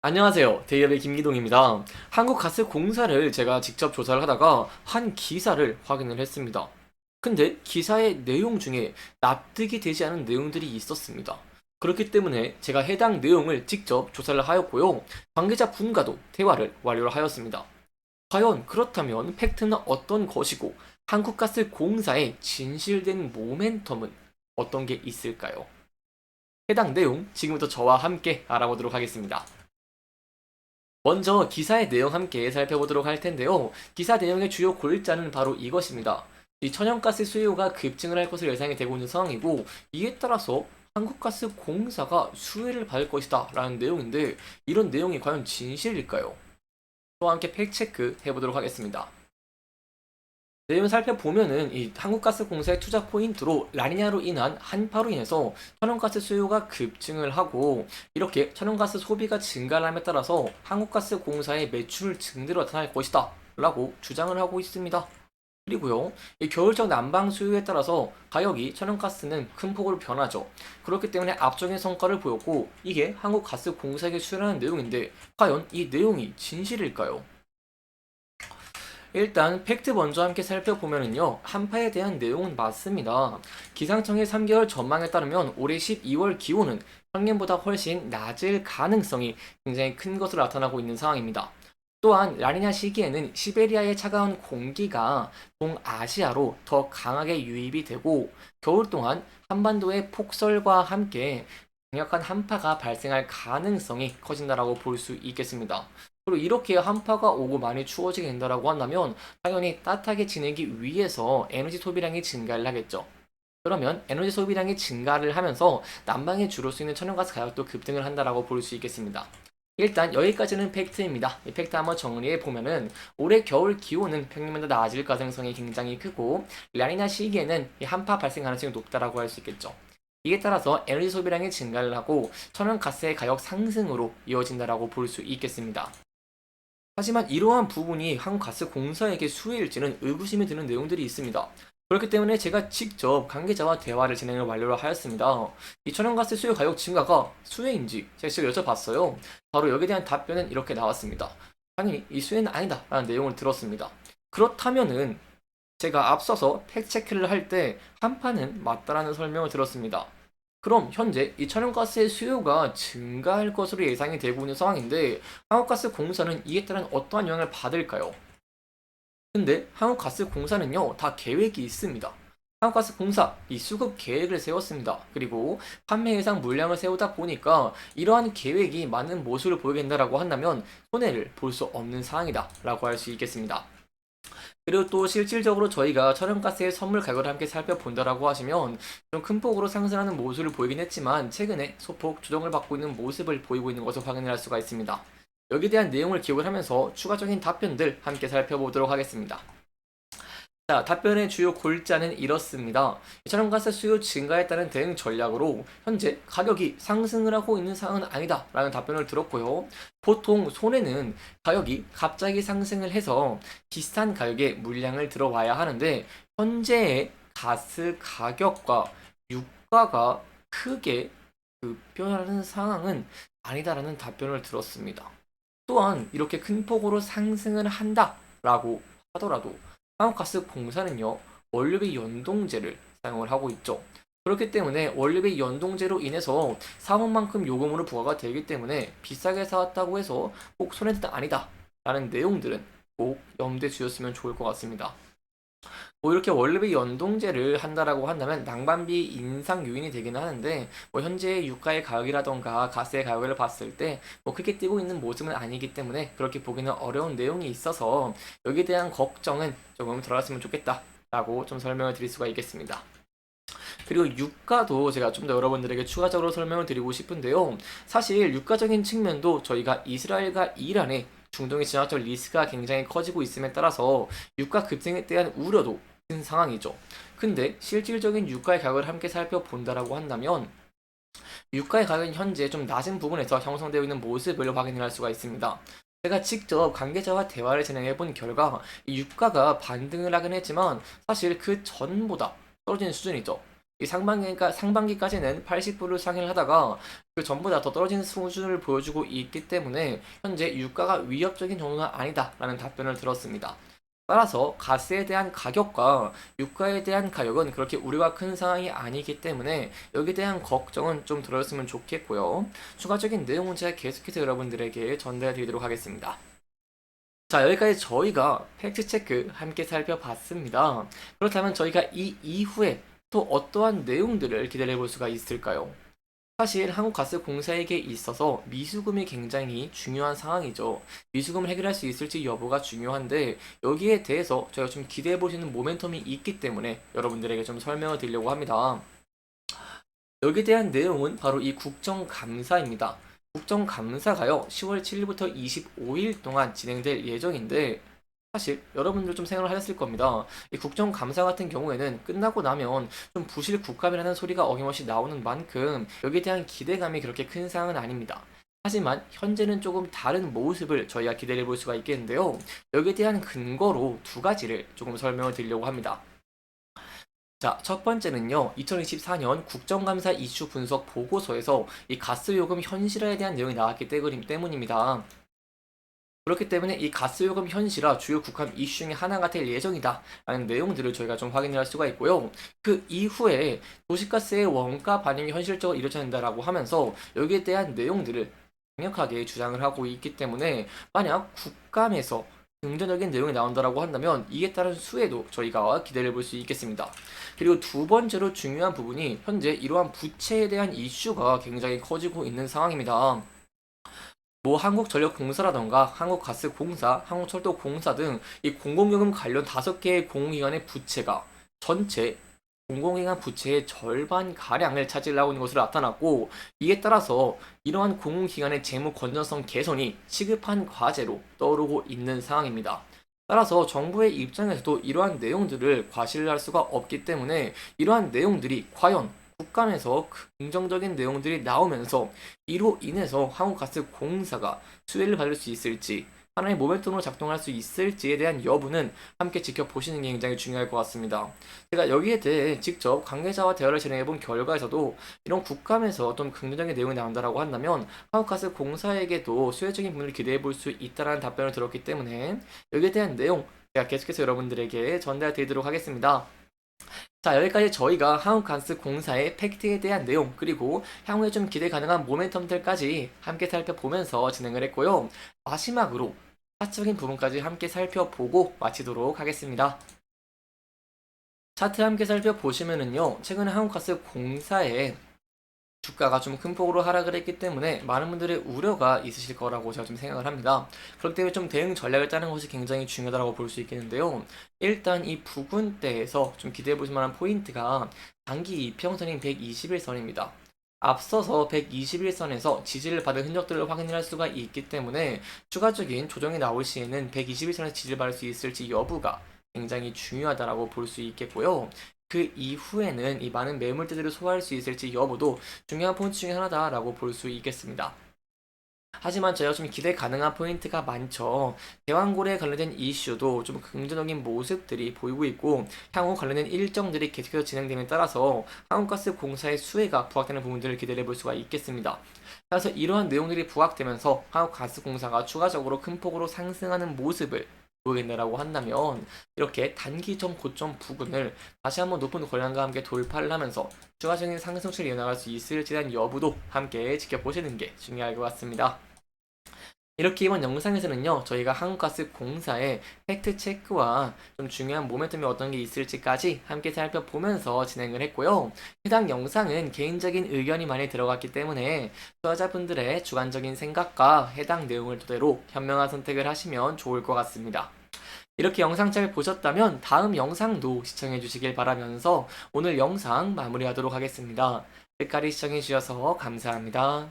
안녕하세요. 대기업의 김기동입니다. 한국가스공사를 제가 직접 조사를 하다가 한 기사를 확인을 했습니다. 근데 기사의 내용 중에 납득이 되지 않은 내용들이 있었습니다. 그렇기 때문에 제가 해당 내용을 직접 조사를 하였고요. 관계자 분과도 대화를 완료를 하였습니다. 과연 그렇다면 팩트는 어떤 것이고 한국가스공사의 진실된 모멘텀은 어떤 게 있을까요? 해당 내용 지금부터 저와 함께 알아보도록 하겠습니다. 먼저 기사의 내용 함께 살펴보도록 할 텐데요. 기사 내용의 주요 골자는 바로 이것입니다. 이 천연가스 수요가 급증을 할 것으로 예상이 되고 있는 상황이고, 이에 따라서 한국가스공사가 수혜를 받을 것이다 라는 내용인데, 이런 내용이 과연 진실일까요? 저와 함께 팩트체크 해보도록 하겠습니다. 내용 살펴보면은 이 한국가스공사의 투자 포인트로 라니냐로 인한 한파로 인해서 천연가스 수요가 급증을 하고, 이렇게 천연가스 소비가 증가함에 따라서 한국가스공사의 매출 증대로 나타날 것이다 라고 주장을 하고 있습니다. 그리고요, 이 겨울철 난방 수요에 따라서 가격이 천연가스는 큰 폭으로 변하죠. 그렇기 때문에 압도적인 성과를 보였고, 이게 한국가스공사에게 수혜라는 내용인데, 과연 이 내용이 진실일까요? 일단 팩트 먼저 함께 살펴보면은요, 한파에 대한 내용은 맞습니다. 기상청의 3개월 전망에 따르면 올해 12월 기온은 평년보다 훨씬 낮을 가능성이 굉장히 큰 것으로 나타나고 있는 상황입니다. 또한 라니냐 시기에는 시베리아의 차가운 공기가 동아시아로 더 강하게 유입이 되고, 겨울 동안 한반도의 폭설과 함께 강력한 한파가 발생할 가능성이 커진다라고 볼 수 있겠습니다. 그리고 이렇게 한파가 오고 많이 추워지게 된다라고 한다면 당연히 따뜻하게 지내기 위해서 에너지 소비량이 증가를 하겠죠. 그러면 에너지 소비량이 증가를 하면서 난방에 줄을 수 있는 천연가스 가격도 급등을 한다라고 볼 수 있겠습니다. 일단 여기까지는 팩트입니다. 이 팩트 한번 정리해 보면은 올해 겨울 기온은 평년보다 낮을 가능성이 굉장히 크고, 라니냐 시기에는 이 한파 발생 가능성이 높다라고 할 수 있겠죠. 이에 따라서 에너지 소비량이 증가를 하고 천연가스의 가격 상승으로 이어진다라고 볼 수 있겠습니다. 하지만 이러한 부분이 한국가스공사에게 수혜일지는 의구심이 드는 내용들이 있습니다. 그렇기 때문에 제가 직접 관계자와 대화를 진행을 완료를 하였습니다. 이 천연가스 수요 가격 증가가 수혜인지 제가 직접 여쭤봤어요. 바로 여기에 대한 답변은 이렇게 나왔습니다. 당연히 이 수혜는 아니다 라는 내용을 들었습니다. 그렇다면은 제가 앞서서 팩트체크를 할 때 한파는 맞다라는 설명을 들었습니다. 그럼 현재 이 천연가스의 수요가 증가할 것으로 예상이 되고 있는 상황인데, 한국가스공사는 이에 따른 어떠한 영향을 받을까요? 근데 한국가스공사는요, 다 계획이 있습니다. 한국가스공사 이 수급 계획을 세웠습니다. 그리고 판매 예상 물량을 세우다 보니까 이러한 계획이 맞는 모습을 보이게 된다라고 한다면 손해를 볼 수 없는 상황이다라고 할 수 있겠습니다. 그리고 또 실질적으로 저희가 천연가스의 선물 가격을 함께 살펴본다라고 하시면 좀 큰 폭으로 상승하는 모습을 보이긴 했지만, 최근에 소폭 조정을 받고 있는 모습을 보이고 있는 것을 확인을 할 수가 있습니다. 여기에 대한 내용을 기억을 하면서 추가적인 답변들 함께 살펴보도록 하겠습니다. 자, 답변의 주요 골자는 이렇습니다. 천연가스 수요 증가에 따른 대응 전략으로 현재 가격이 상승을 하고 있는 상황은 아니다 라는 답변을 들었고요. 보통 손해는 가격이 갑자기 상승을 해서 비슷한 가격에 물량을 들어와야 하는데, 현재의 가스 가격과 유가가 크게 급변하는 상황은 아니다라는 답변을 들었습니다. 또한 이렇게 큰 폭으로 상승을 한다라고 하더라도 한국가스공사는요, 원료비 연동제를 사용을 하고 있죠. 그렇기 때문에 원료비 연동제로 인해서 사온 만큼 요금으로 부과가 되기 때문에 비싸게 사왔다고 해서 꼭 손해는 아니다 라는 내용들은 꼭 염두에 두셨으면 좋을 것 같습니다. 뭐 이렇게 원료비 연동제를 한다라고 한다면 낭만비 인상 요인이 되기는 하는데, 뭐 현재 유가의 가격이라던가 가스의 가격을 봤을 때 뭐 크게 뛰고 있는 모습은 아니기 때문에 그렇게 보기는 어려운 내용이 있어서 여기에 대한 걱정은 조금 덜었으면 좋겠다라고 좀 설명을 드릴 수가 있겠습니다. 그리고 유가도 제가 좀 더 여러분들에게 추가적으로 설명을 드리고 싶은데요. 사실 유가적인 측면도 저희가 이스라엘과 이란의 중동의 진화적 리스크가 굉장히 커지고 있음에 따라서 유가 급등에 대한 우려도 큰 상황이죠. 근데 실질적인 유가의 가격을 함께 살펴본다라고 한다면 유가의 가격은 현재 좀 낮은 부분에서 형성되어 있는 모습을 확인할 수가 있습니다. 제가 직접 관계자와 대화를 진행해 본 결과 이 유가가 반등을 하긴 했지만 사실 그 전보다 떨어지는 수준이죠. 이 상반기까지는 80불을 상회를 하다가 그 전부 다 더 떨어지는 수준을 보여주고 있기 때문에 현재 유가가 위협적인 정도는 아니다라는 답변을 들었습니다. 따라서 가스에 대한 가격과 유가에 대한 가격은 그렇게 우려가 큰 상황이 아니기 때문에 여기에 대한 걱정은 좀 덜었으면 좋겠고요. 추가적인 내용은 제가 계속해서 여러분들에게 전달해 드리도록 하겠습니다. 자, 여기까지 저희가 팩트체크 함께 살펴봤습니다. 그렇다면 저희가 이 이후에 또 어떠한 내용들을 기다려 볼 수가 있을까요? 사실 한국가스공사에게 있어서 미수금이 굉장히 중요한 상황이죠. 미수금을 해결할 수 있을지 여부가 중요한데 여기에 대해서 저희가 좀 기대해 보시는 모멘텀이 있기 때문에 여러분들에게 좀 설명을 드리려고 합니다. 여기에 대한 내용은 바로 이 국정감사입니다. 국정감사가요, 10월 7일부터 25일 동안 진행될 예정인데, 사실 여러분들 좀 생각을 하셨을 겁니다. 이 국정감사 같은 경우에는 끝나고 나면 좀 부실 국감이라는 소리가 어김없이 나오는 만큼 여기에 대한 기대감이 그렇게 큰 상황은 아닙니다. 하지만 현재는 조금 다른 모습을 저희가 기대해 볼 수가 있겠는데요. 여기에 대한 근거로 두 가지를 조금 설명을 드리려고 합니다. 자, 첫 번째는요, 2024년 국정감사 이슈 분석 보고서에서 이 가스요금 현실화에 대한 내용이 나왔기 때문입니다. 그렇기 때문에 이 가스요금 현실화 주요 국감 이슈 중에 하나가 될 예정이다 라는 내용들을 저희가 좀 확인할 수가 있고요. 그 이후에 도시가스의 원가 반영이 현실적으로 이루어져야 된다라고 하면서 여기에 대한 내용들을 강력하게 주장을 하고 있기 때문에 만약 국감에서 긍정적인 내용이 나온다라고 한다면 이에 따른 수혜도 저희가 기대해 볼 수 있겠습니다. 그리고 두 번째로 중요한 부분이 현재 이러한 부채에 대한 이슈가 굉장히 커지고 있는 상황입니다. 뭐 한국전력공사라던가 한국가스공사, 한국철도공사 등 이 공공요금 관련 5개의 공공기관의 부채가 전체 공공기관 부채의 절반가량을 차지하고 있는 것으로 나타났고, 이에 따라서 이러한 공공기관의 재무 건전성 개선이 시급한 과제로 떠오르고 있는 상황입니다. 따라서 정부의 입장에서도 이러한 내용들을 과시할 수가 없기 때문에 이러한 내용들이 과연 국감에서 긍정적인 내용들이 나오면서 이로 인해서 한국가스공사가 수혜를 받을 수 있을지, 하나의 모멘텀으로 작동할 수 있을지에 대한 여부는 함께 지켜보시는 게 굉장히 중요할 것 같습니다. 제가 여기에 대해 직접 관계자와 대화를 진행해본 결과에서도 이런 국감에서 좀 긍정적인 내용이 나온다라고 한다면 한국가스공사에게도 수혜적인 부분을 기대해 볼 수 있다는 답변을 들었기 때문에 여기에 대한 내용 제가 계속해서 여러분들에게 전달 드리도록 하겠습니다. 자, 여기까지 저희가 한국가스공사의 팩트에 대한 내용, 그리고 향후에 좀 기대 가능한 모멘텀들까지 함께 살펴보면서 진행을 했고요. 마지막으로 차트적인 부분까지 함께 살펴보고 마치도록 하겠습니다. 차트 함께 살펴보시면은요, 최근에 한국가스공사의 주가가 좀 큰 폭으로 하락을 했기 때문에 많은 분들의 우려가 있으실 거라고 제가 좀 생각을 합니다. 그렇기 때문에 좀 대응 전략을 짜는 것이 굉장히 중요하다고 볼 수 있겠는데요. 일단 이 부근대에서 좀 기대해 보실 만한 포인트가 단기 이평선인 121선입니다. 앞서서 121선에서 지지를 받은 흔적들을 확인할 수가 있기 때문에 추가적인 조정이 나올 시에는 121선에서 지지를 받을 수 있을지 여부가 굉장히 중요하다라고 볼 수 있겠고요. 그 이후에는 이 많은 매물대들을 소화할 수 있을지 여부도 중요한 포인트 중에 하나다라고 볼 수 있겠습니다. 하지만 저희가 좀 기대 가능한 포인트가 많죠. 대왕고래에 관련된 이슈도 좀 긍정적인 모습들이 보이고 있고, 향후 관련된 일정들이 계속해서 진행됨에 따라서 한국가스공사의 수혜가 부각되는 부분들을 기대해 볼 수가 있겠습니다. 따라서 이러한 내용들이 부각되면서 한국가스공사가 추가적으로 큰 폭으로 상승하는 모습을 보이겠다라고 한다면 이렇게 단기적 고점 부근을 다시 한번 높은 거래량과 함께 돌파를 하면서 추가적인 상승세를 이어나갈 수 있을지에 대한 여부도 함께 지켜보시는 게 중요할 것 같습니다. 이렇게 이번 영상에서는요, 저희가 한국가스공사의 팩트체크와 좀 중요한 모멘텀이 어떤 게 있을지까지 함께 살펴보면서 진행을 했고요. 해당 영상은 개인적인 의견이 많이 들어갔기 때문에 투자자분들의 주관적인 생각과 해당 내용을 토대로 현명한 선택을 하시면 좋을 것 같습니다. 이렇게 영상 잘 보셨다면 다음 영상도 시청해 주시길 바라면서 오늘 영상 마무리하도록 하겠습니다. 끝까지 시청해 주셔서 감사합니다.